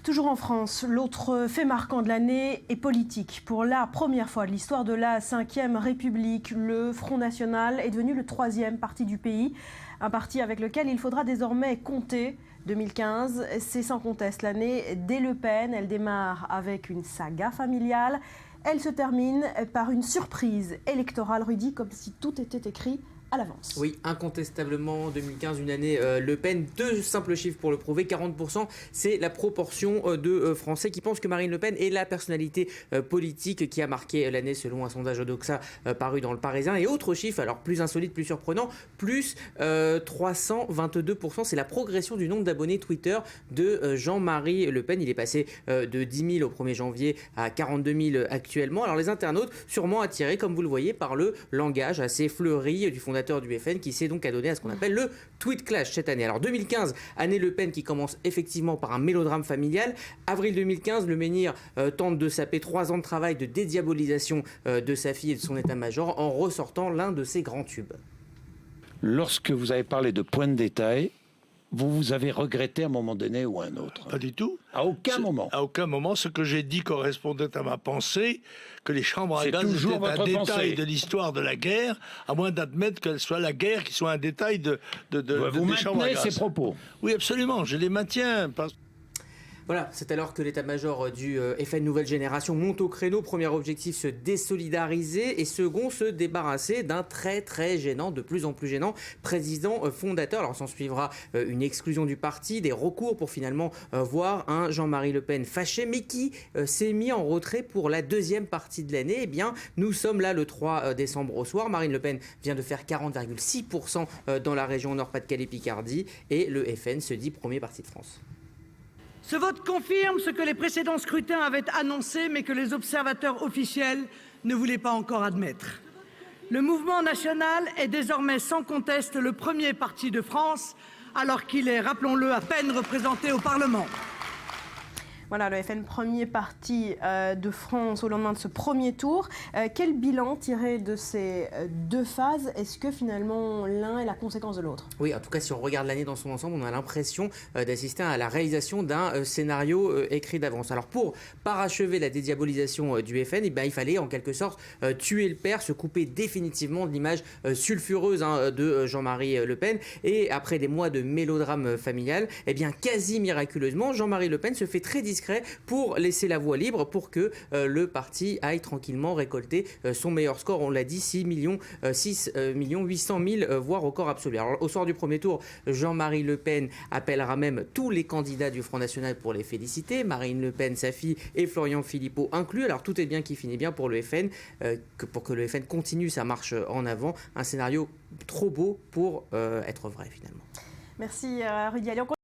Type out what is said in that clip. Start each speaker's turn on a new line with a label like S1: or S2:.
S1: Toujours en France, l'autre fait marquant de l'année est politique. Pour la première fois de l'histoire de la Ve République, le Front National est devenu le troisième parti du pays. Un parti avec lequel il faudra désormais compter. 2015, c'est sans conteste l'année des Le Pen. Elle démarre avec une saga familiale. Elle se termine par une surprise électorale, Rudy, comme si tout était écrit à l'avance.
S2: Oui, incontestablement, 2015, une année Le Pen, deux simples chiffres pour le prouver, 40%, c'est la proportion de Français qui pensent que Marine Le Pen est la personnalité politique qui a marqué l'année selon un sondage Odoxa paru dans Le Parisien. Et autre chiffre, alors plus insolite, plus surprenant, plus 322%, c'est la progression du nombre d'abonnés Twitter de Jean-Marie Le Pen. Il est passé de 10 000 au 1er janvier à 42 000 actuellement. Alors les internautes, sûrement attirés, comme vous le voyez, par le langage assez fleuri du fondateur du FN qui s'est donc adonné à ce qu'on appelle le tweet clash cette année. Alors 2015, année Le Pen qui commence effectivement par un mélodrame familial. Avril 2015, le menhir tente de saper 3 ans de travail de dédiabolisation de sa fille et de son état-major en ressortant l'un de ses grands tubes.
S3: Lorsque vous avez parlé de points de détail, vous avez regretté à un moment donné ou à un autre?
S4: Pas du tout.
S3: À aucun moment.
S4: À aucun moment. Ce que j'ai dit correspondait à ma pensée, que les chambres à gaz étaient un détail de l'histoire de la guerre, à moins d'admettre qu'elle soit la guerre qui soit un détail de
S3: vous
S4: des chambres à gaz.
S3: maintenez ces propos?
S4: Oui, absolument. Je les maintiens.
S2: Voilà, c'est alors que l'état-major du FN Nouvelle Génération monte au créneau. Premier objectif, se désolidariser et second, se débarrasser d'un très gênant, de plus en plus gênant, président fondateur. Alors s'en suivra une exclusion du parti, des recours pour finalement voir un Jean-Marie Le Pen fâché, mais qui s'est mis en retrait pour la deuxième partie de l'année. Eh bien, nous sommes là le 3 décembre au soir. Marine Le Pen vient de faire 40,6% dans la région Nord-Pas-de-Calais-Picardie et le FN se dit premier parti de France.
S5: Ce vote confirme ce que les précédents scrutins avaient annoncé, mais que les observateurs officiels ne voulaient pas encore admettre. Le mouvement national est désormais sans conteste le premier parti de France, alors qu'il est, rappelons-le, à peine représenté au Parlement.
S1: Voilà, le FN, premier parti de France au lendemain de ce premier tour. Quel bilan tiré de ces deux phases? Est-ce que finalement l'un est la conséquence de l'autre?
S2: Oui, en tout cas, si on regarde l'année dans son ensemble, on a l'impression d'assister à la réalisation d'un scénario écrit d'avance. Alors pour parachever la dédiabolisation du FN, eh bien, il fallait en quelque sorte tuer le père, se couper définitivement de l'image sulfureuse de Jean-Marie Le Pen. Et après des mois de mélodrame familial, eh bien, quasi miraculeusement, Jean-Marie Le Pen se fait très discret pour laisser la voie libre pour que le parti aille tranquillement récolter son meilleur score. On l'a dit, 6 800 000 voix record absolu. Alors, au soir du premier tour, Jean-Marie Le Pen appellera même tous les candidats du Front National pour les féliciter. Marine Le Pen, sa fille et Florian Philippot inclus. Alors tout est bien qui finit bien pour le FN, pour que le FN continue sa marche en avant. Un scénario trop beau pour être vrai finalement.
S1: Merci Rudy.